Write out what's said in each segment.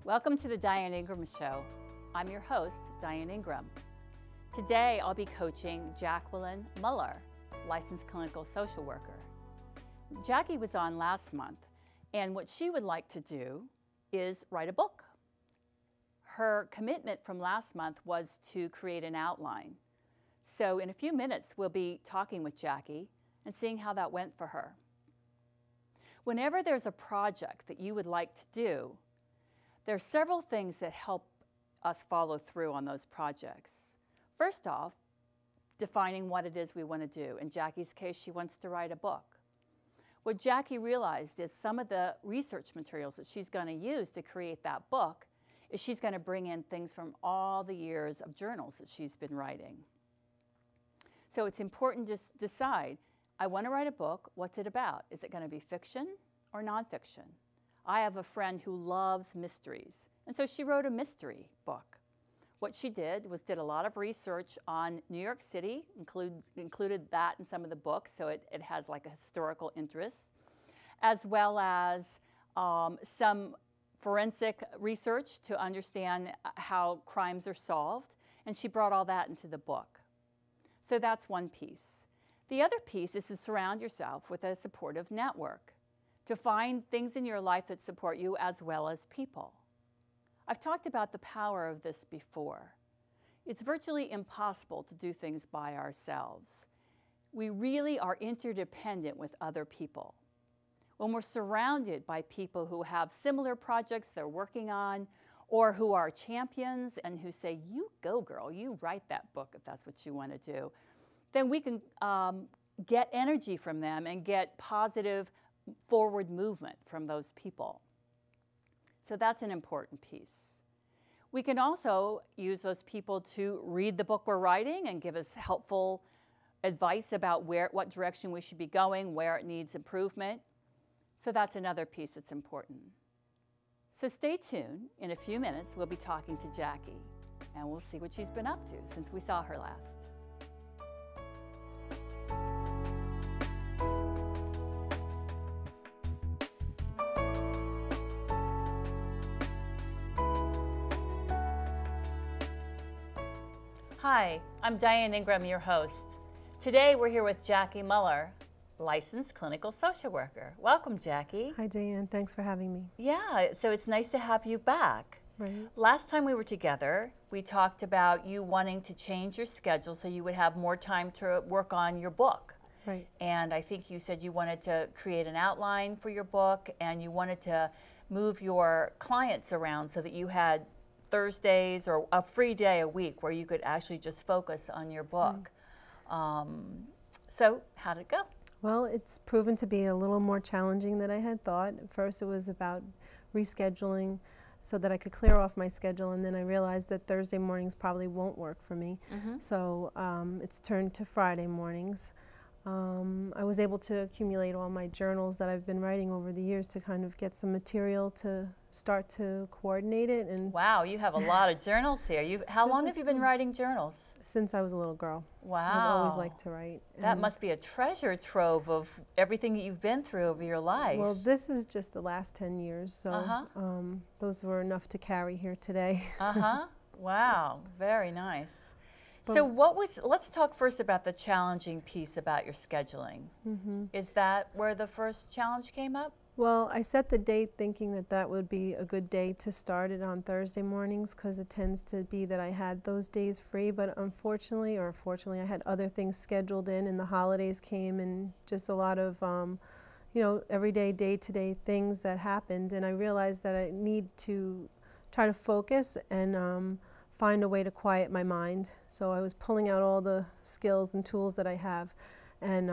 Welcome to the Diane Ingram Show. I'm your host, Diane Ingram. Today I'll be coaching Jacqueline Muller, licensed clinical social worker. Jackie was on last month, and what she would like to do is write a book. Her commitment from last month was to create an outline. So in a few minutes, we'll be talking with Jackie and seeing how that went for her. Whenever there's a project that you would like to do, there are several things that help us follow through on those projects. First off, defining what it is we want to do. In Jackie's case, she wants to write a book. What Jackie realized is some of the research materials that she's going to use to create that book is she's going to bring in things from all the years of journals that she's been writing. So it's important to decide, I want to write a book, what's it about? Is it going to be fiction or nonfiction? I have a friend who loves mysteries, and so she wrote a mystery book. What she did a lot of research on New York City, included that in some of the books, so it has like a historical interest, as well as some forensic research to understand how crimes are solved, and she brought all that into the book. So that's one piece. The other piece is to surround yourself with a supportive network, to find things in your life that support you as well as people. I've talked about the power of this before. It's virtually impossible to do things by ourselves. We really are interdependent with other people. When we're surrounded by people who have similar projects they're working on, or who are champions and who say, you go girl, you write that book if that's what you want to do, then we can get energy from them and get positive forward movement from those people. So that's an important piece. We can also use those people to read the book we're writing and give us helpful advice about what direction we should be going, where it needs improvement. So that's another piece that's important. So stay tuned. In a few minutes, we'll be talking to Jackie, and we'll see what she's been up to since we saw her last. Hi, I'm Diane Ingram, your host. Today we're here with Jackie Muller, licensed clinical social worker. Welcome, Jackie. Hi, Diane. Thanks for having me. Yeah, so it's nice to have you back. Right. Last time we were together, we talked about you wanting to change your schedule so you would have more time to work on your book. Right. And I think you said you wanted to create an outline for your book and you wanted to move your clients around so that you had Thursdays or a free day a week where you could actually just focus on your book. So how did it go? Well, it's proven to be a little more challenging than I had thought. At first it was about rescheduling so that I could clear off my schedule, and then I realized that Thursday mornings probably won't work for me. So it's turned to Friday mornings. I was able to accumulate all my journals that I've been writing over the years to kind of get some material to start to coordinate it. And wow, you have a lot of journals here. How long have you been writing journals? Since I was a little girl. Wow. I've always liked to write. That must be a treasure trove of everything that you've been through over your life. Well, this is just the last 10 years, so those were enough to carry here today. Wow, very nice. So let's talk first about the challenging piece about your scheduling. Is that where the first challenge came up? Well, I set the date thinking that that would be a good day to start it on Thursday mornings because it tends to be that I had those days free, but unfortunately, or fortunately, I had other things scheduled in and the holidays came and just a lot of, you know, everyday, day-to-day things that happened, and I realized that I need to try to focus and find a way to quiet my mind. So I was pulling out all the skills and tools that I have, and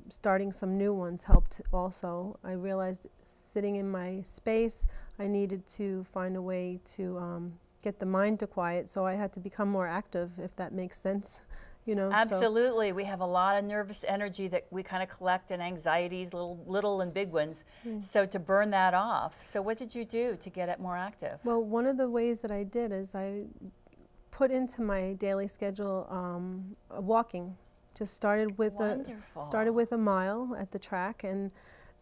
starting some new ones helped also. I realized sitting in my space, I needed to find a way to get the mind to quiet, so I had to become more active, if that makes sense. You know, absolutely. We have a lot of nervous energy that we kind of collect, and anxieties, little and big ones. So to burn that off. So what did you do to get it more active? Well, one of the ways that I did is I put into my daily schedule walking. Just started with a mile at the track, and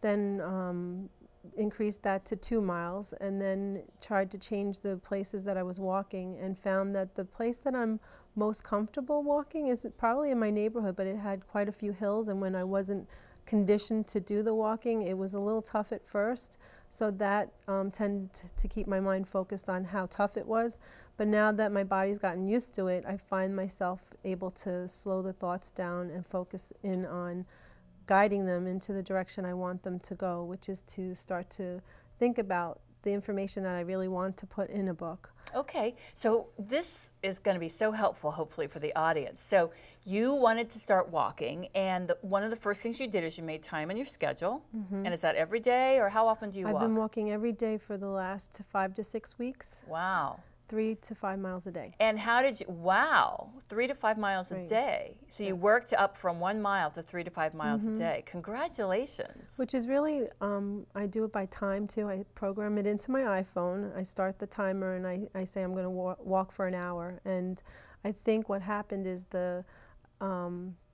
then increased that to 2 miles, and then tried to change the places that I was walking, and found that the place that I'm most comfortable walking is probably in my neighborhood, but it had quite a few hills, and when I wasn't conditioned to do the walking, it was a little tough at first, so that tended to keep my mind focused on how tough it was. But now that my body's gotten used to it, I find myself able to slow the thoughts down and focus in on guiding them into the direction I want them to go, which is to start to think about the information that I really want to put in a book. Okay, so this is going to be so helpful, hopefully, for the audience. So you wanted to start walking, and one of the first things you did is you made time in your schedule. And is that every day, or how often do you walk? I've been walking every day for the last 5 to 6 weeks. Wow. 3 to 5 miles a day. And how did you, wow, 3 to 5 miles a day. So you worked up from 1 mile to 3 to 5 miles a day. Congratulations. Which is really, I do it by time too. I program it into my iPhone. I start the timer and I say I'm going to walk for an hour. And I think what happened is the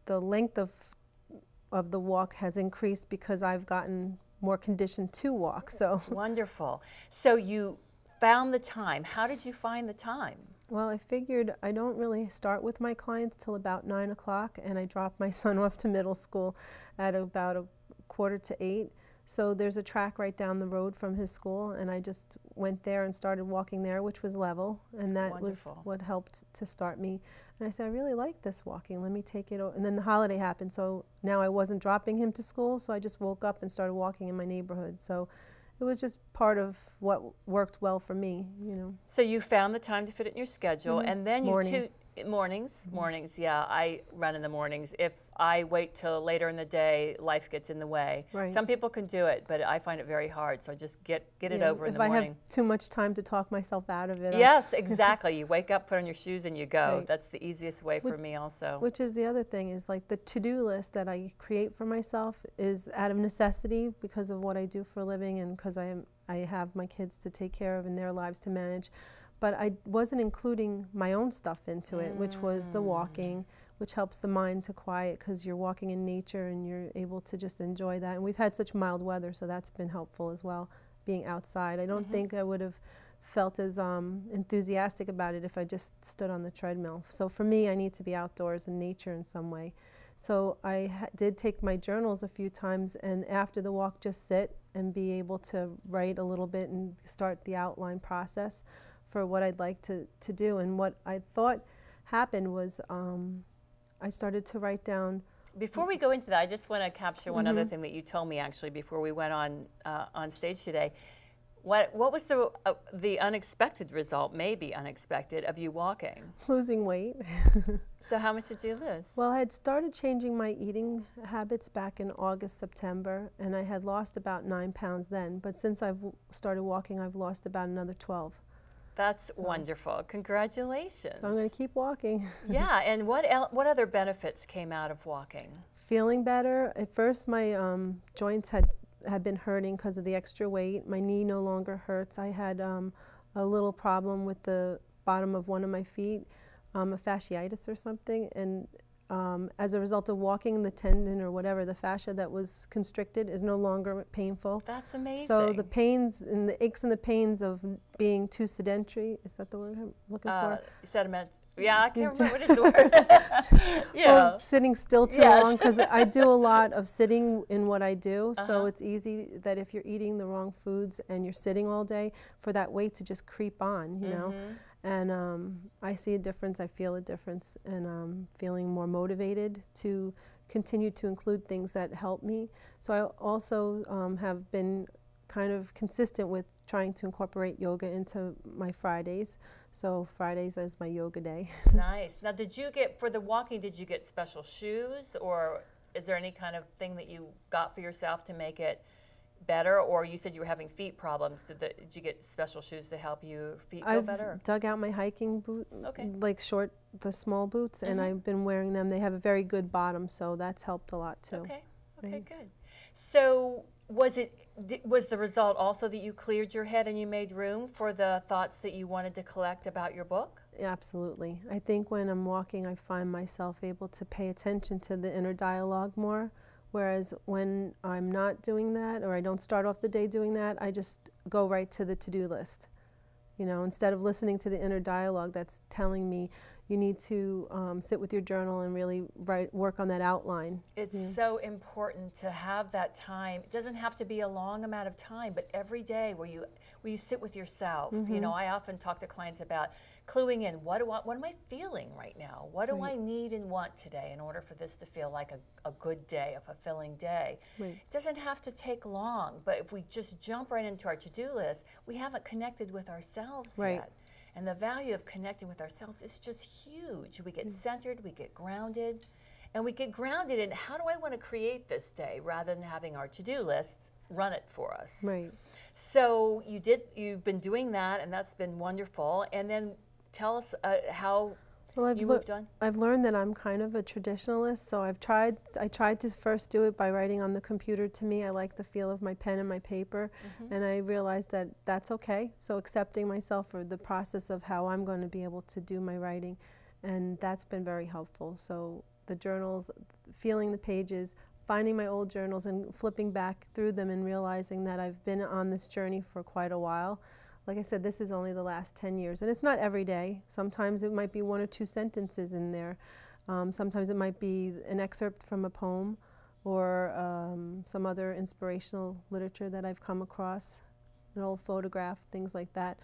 length of the walk has increased because I've gotten more conditioned to walk. So wonderful. So you found the time. How did you find the time? Well, I figured I don't really start with my clients till about 9 o'clock, and I drop my son off to middle school at about 7:45. So there's a track right down the road from his school, and I just went there and started walking there, which was level, and that was what helped to start me. And I said, I really like this walking. Let me take it. And then the holiday happened, so now I wasn't dropping him to school, so I just woke up and started walking in my neighborhood. So it was just part of what worked well for me, you know. So you found the time to fit it in your schedule, and then mornings, yeah, I run in the mornings. If I wait till later in the day, life gets in the way. Some people can do it, but I find it very hard, so I just get it over in the morning. If I have too much time to talk myself out of it. Yes, exactly. You wake up, put on your shoes, and you go. That's the easiest way for me also. Which is the other thing, is like the to-do list that I create for myself is out of necessity because of what I do for a living and because I have my kids to take care of and their lives to manage. But I wasn't including my own stuff into it, which was the walking, which helps the mind to quiet because you're walking in nature and you're able to just enjoy that. And we've had such mild weather, so that's been helpful as well, being outside. I don't think I would have felt as enthusiastic about it if I just stood on the treadmill. So for me, I need to be outdoors in nature in some way. So I did take my journals a few times, and after the walk, just sit and be able to write a little bit and start the outline process for what I'd like to do. And what I thought happened was I started to write down. Before we go into that, I just want to capture one other thing that you told me actually before we went on stage today. What was the unexpected result, maybe unexpected, of you walking? Losing weight. So how much did you lose? Well, I had started changing my eating habits back in August, September, and I had lost about 9 pounds then. But since I've started walking, I've lost about another 12. That's wonderful. Congratulations. So I'm going to keep walking. Yeah, and what other benefits came out of walking? Feeling better. At first, my joints had been hurting because of the extra weight. My knee no longer hurts. I had a little problem with the bottom of one of my feet, a fasciitis or something, and as a result of walking, the tendon or whatever, the fascia that was constricted is no longer painful. That's amazing. So the pains and the aches and the pains of being too sedentary, is that the word I'm looking for? Sediment. Yeah, I can't remember what is the word. Well, sitting still too long, because I do a lot of sitting in what I do, so it's easy that if you're eating the wrong foods and you're sitting all day, for that weight to just creep on, you know. And I see a difference, I feel a difference, and I'm feeling more motivated to continue to include things that help me. So I also have been kind of consistent with trying to incorporate yoga into my Fridays. So Fridays is my yoga day. Nice. Now, for the walking, did you get special shoes, or is there any kind of thing that you got for yourself to make it better? Or you said you were having feet problems. Did you get special shoes to help your feet feel better? I've dug out my hiking boot, like the small boots, and I've been wearing them. They have a very good bottom, so that's helped a lot too. Okay, good. So was the result also that you cleared your head and you made room for the thoughts that you wanted to collect about your book? Absolutely. I think when I'm walking, I find myself able to pay attention to the inner dialogue more, Whereas when I'm not doing that, or I don't start off the day doing that, I just go right to the to-do list. You know, instead of listening to the inner dialogue that's telling me you need to sit with your journal and really work on that outline. It's so important to have that time. It doesn't have to be a long amount of time, but every day where you sit with yourself. You know, I often talk to clients about cluing in, what am I feeling right now? What do I need and want today in order for this to feel like a good day, a fulfilling day? It doesn't have to take long, but if we just jump right into our to-do list, we haven't connected with ourselves yet. And the value of connecting with ourselves is just huge. We get centered, we get grounded, and we get grounded in how do I want to create this day rather than having our to-do list run it for us. So you've been doing that, and that's been wonderful. And then tell us how you moved on. I've learned that I'm kind of a traditionalist, so I tried to first do it by writing on the computer. To me, I like the feel of my pen and my paper, and I realized that that's okay. So accepting myself for the process of how I'm going to be able to do my writing, and that's been very helpful. So the journals, feeling the pages, finding my old journals and flipping back through them and realizing that I've been on this journey for quite a while. Like I said, this is only the last 10 years, and it's not every day. Sometimes it might be 1 or 2 sentences in there. Sometimes it might be an excerpt from a poem or some other inspirational literature that I've come across, an old photograph, things like that.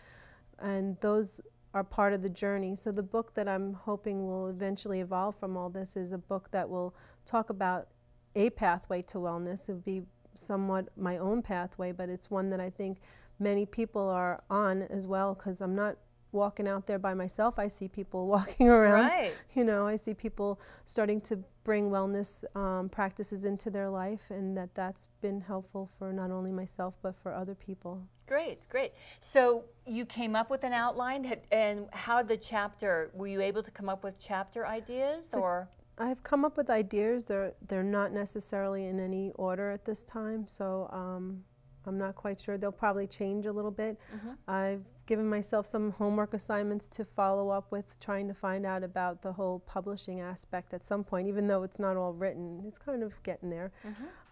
And those are part of the journey. So the book that I'm hoping will eventually evolve from all this is a book that will talk about a pathway to wellness. It would be somewhat my own pathway, but it's one that I think many people are on as well, because I'm not walking out there by myself. I see people walking around. You know, I see people starting to bring wellness practices into their life, and that's been helpful for not only myself but for other people. Great, great. So you came up with an outline, and how the chapter, were you able to come up with chapter ideas, or? I've come up with ideas. They're not necessarily in any order at this time, so I'm not quite sure. They'll probably change a little bit. I've given myself some homework assignments to follow up with, trying to find out about the whole publishing aspect at some point, even though it's not all written. It's kind of getting there.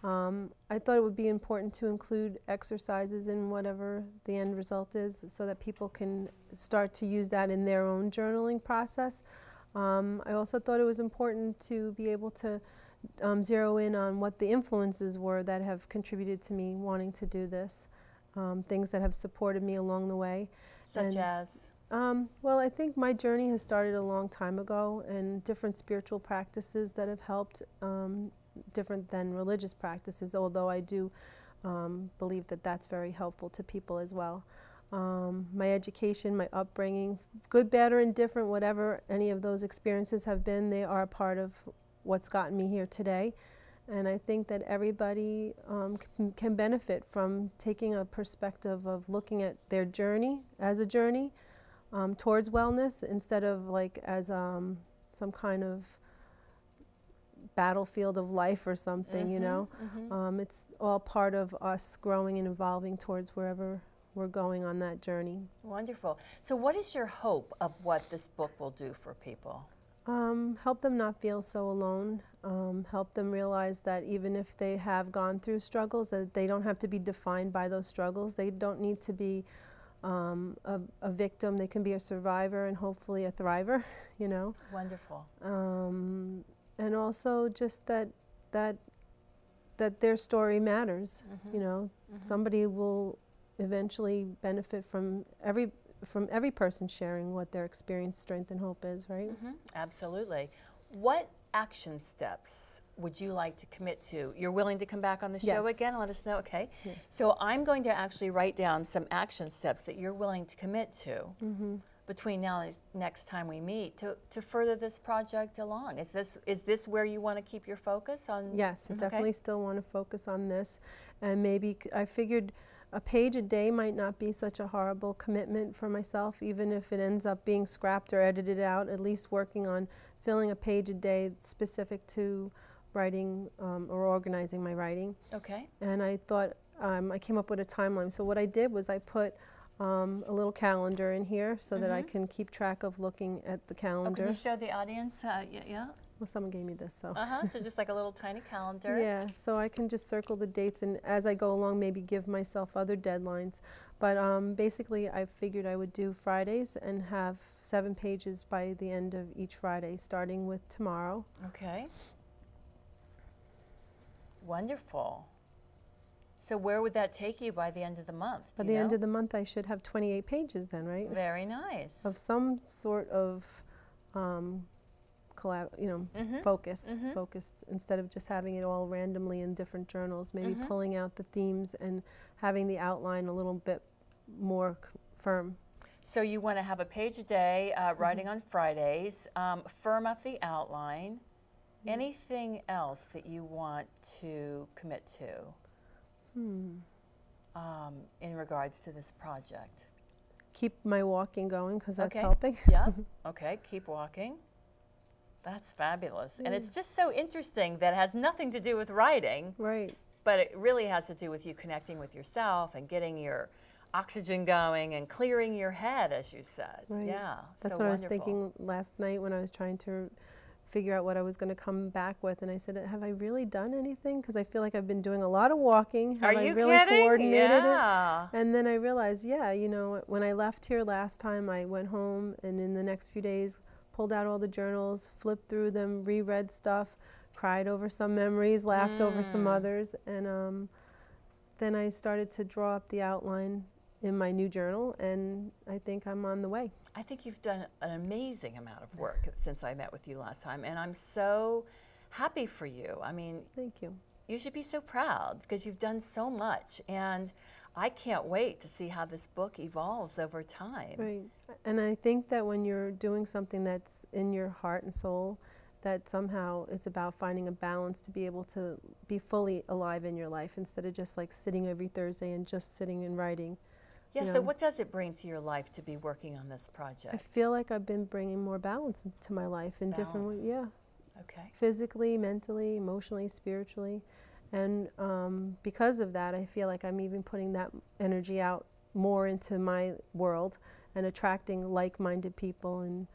I thought it would be important to include exercises in whatever the end result is, so that people can start to use that in their own journaling process. I also thought it was important to be able to zero in on what the influences were that have contributed to me wanting to do this, things that have supported me along the way. Such as? Well, I think my journey has started a long time ago, and different spiritual practices that have helped, different than religious practices, although I do believe that that's very helpful to people as well. My education, my upbringing, good, bad, or indifferent, whatever any of those experiences have been, they are a part of what's gotten me here today. And I think that everybody can benefit from taking a perspective of looking at their journey as a journey towards wellness, instead of like as some kind of battlefield of life or something, you know. It's all part of us growing and evolving towards wherever we're going on that journey. Wonderful. So what is your hope of what this book will do for people? Help them not feel so alone. Help them realize that even if they have gone through struggles, that they don't have to be defined by those struggles. They don't need to be a victim. They can be a survivor and hopefully a thriver, you know. Wonderful. And also just that their story matters, you know. Somebody will eventually benefit from every person sharing what their experience, strength, and hope is, right? Absolutely. What action steps would you like to commit to? You're willing to come back on the show again and let us know? Okay. So I'm going to actually write down some action steps that you're willing to commit to between now and next time we meet to further this project along. Is this where you want to keep your focus on? Yes, I definitely still want to focus on this. And maybe I figured a page a day might not be such a horrible commitment for myself, even if it ends up being scrapped or edited out, at least working on filling a page a day specific to writing or organizing my writing. Okay. And I thought, I came up with a timeline. So what I did was I put a little calendar in here so that I can keep track of looking at the calendar. Oh, can you show the audience? Yeah. Well, someone gave me this, so. So just like a little tiny calendar. Yeah, so I can just circle the dates, and as I go along, maybe give myself other deadlines. But basically, I figured I would do Fridays and have 7 pages by the end of each Friday, starting with tomorrow. Okay. Wonderful. So where would that take you by the end of the month? By the end of the month, I should have 28 pages then, right? Very nice. Of some sort of focused instead of just having it all randomly in different journals, maybe pulling out the themes and having the outline a little bit more firm. So you want to have a page a day, writing on Fridays, firm up the outline. Anything else that you want to commit to in regards to this project? Keep my walking going, because that's Okay. helping. Yeah. Okay. Keep walking. That's fabulous. And it's just so interesting that it has nothing to do with writing. Right. But it really has to do with you connecting with yourself and getting your oxygen going and clearing your head, as you said. Right. Yeah. That's so what wonderful. I was thinking last night when I was trying to figure out what I was going to come back with, and I said, have I really done anything? Because I feel like I've been doing a lot of walking. Have Are you I really kidding? coordinated Yeah. it? And then I realized, yeah, you know, when I left here last time, I went home, and in the next few days, pulled out all the journals, flipped through them, reread stuff, cried over some memories, laughed over some others, and then I started to draw up the outline in my new journal, and I think I'm on the way. I think you've done an amazing amount of work since I met with you last time, and I'm so happy for you. I mean, Thank you. you should be so proud because you've done so much, and I can't wait to see how this book evolves over time. Right. And I think that when you're doing something that's in your heart and soul, that somehow it's about finding a balance to be able to be fully alive in your life instead of just like sitting every Thursday and just sitting and writing. Yeah, You so know, what does it bring to your life to be working on this project? I feel like I've been bringing more balance to my life in different ways. Yeah. Okay. Physically, mentally, emotionally, spiritually. And because of that, I feel like I'm even putting that energy out more into my world and attracting like-minded people and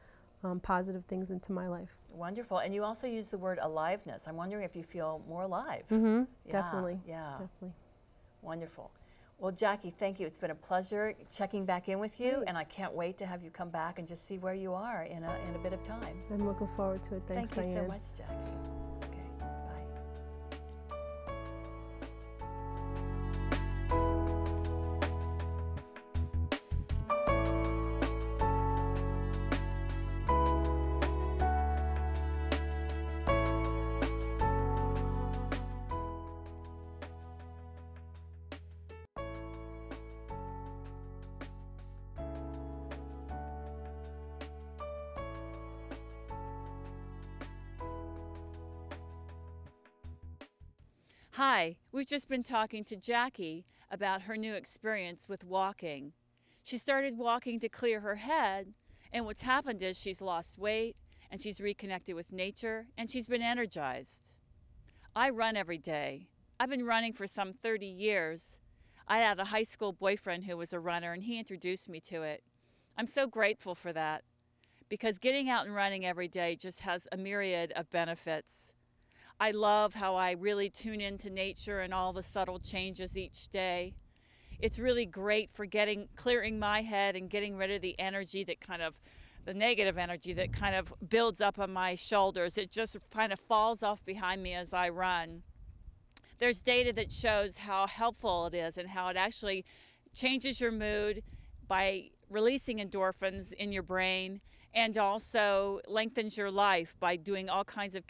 positive things into my life. Wonderful. And you also use the word aliveness. I'm wondering if you feel more alive. Mm-hmm. Yeah, Definitely. Yeah. Definitely. Wonderful. Well, Jackie, thank you. It's been a pleasure checking back in with you, and I can't wait to have you come back and just see where you are in a bit of time. I'm looking forward to it. Thanks, Thank you Diane. so much, Jackie. Okay, bye. Hi, we've just been talking to Jackie about her new experience with walking. She started walking to clear her head, and what's happened is she's lost weight, and she's reconnected with nature, and she's been energized. I run every day. I've been running for some 30 years. I had a high school boyfriend who was a runner, and he introduced me to it. I'm so grateful for that, because getting out and running every day just has a myriad of benefits. I love how I really tune into nature and all the subtle changes each day. It's really great for clearing my head and getting rid of the energy the negative energy that kind of builds up on my shoulders. It just kind of falls off behind me as I run. There's data that shows how helpful it is and how it actually changes your mood by releasing endorphins in your brain, and also lengthens your life by doing all kinds of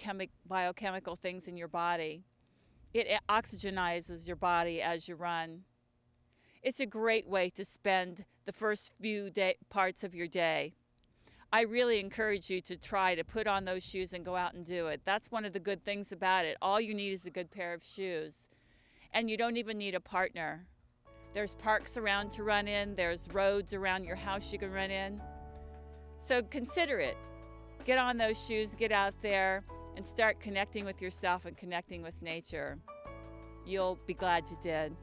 biochemical things in your body. It oxygenizes your body as you run. It's a great way to spend the first few parts of your day. I really encourage you to try to put on those shoes and go out and do it. That's one of the good things about it. All you need is a good pair of shoes. And you don't even need a partner. There's parks around to run in. There's roads around your house you can run in. So consider it. Get on those shoes, get out there, and start connecting with yourself and connecting with nature. You'll be glad you did.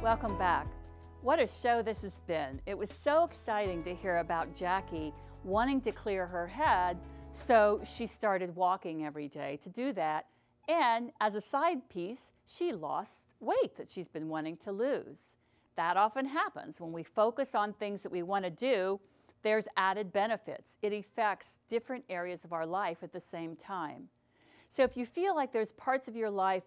Welcome back. What a show this has been. It was so exciting to hear about Jackie wanting to clear her head, so she started walking every day to do that. And as a side piece, she lost weight that she's been wanting to lose. That often happens. When we focus on things that we want to do, there's added benefits. It affects different areas of our life at the same time. So if you feel like there's parts of your life,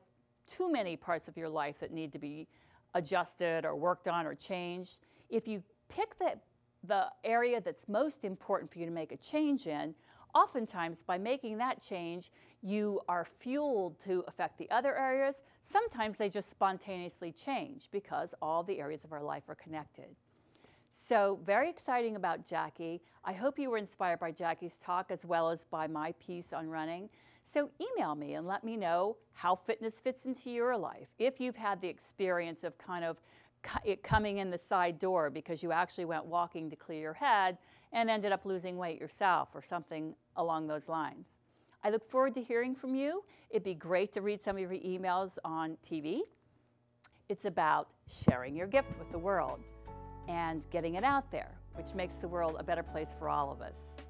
too many parts of your life that need to be adjusted or worked on or changed, if you pick the area that's most important for you to make a change in, oftentimes by making that change, you are fueled to affect the other areas. Sometimes they just spontaneously change because all the areas of our life are connected. So very exciting about Jackie. I hope you were inspired by Jackie's talk as well as by my piece on running. So email me and let me know how fitness fits into your life. If you've had the experience of kind of it coming in the side door because you actually went walking to clear your head and ended up losing weight yourself or something along those lines. I look forward to hearing from you. It'd be great to read some of your emails on TV. It's about sharing your gift with the world and getting it out there, which makes the world a better place for all of us.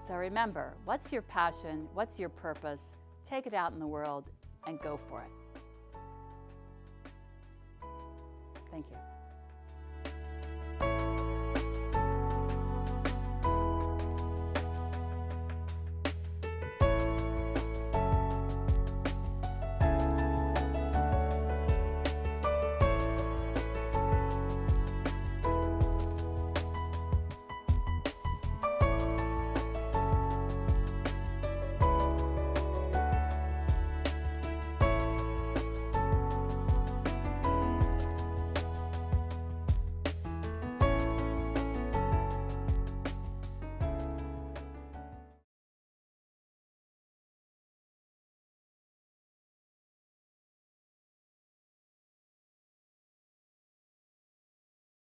So remember, what's your passion? What's your purpose? Take it out in the world and go for it. Thank you.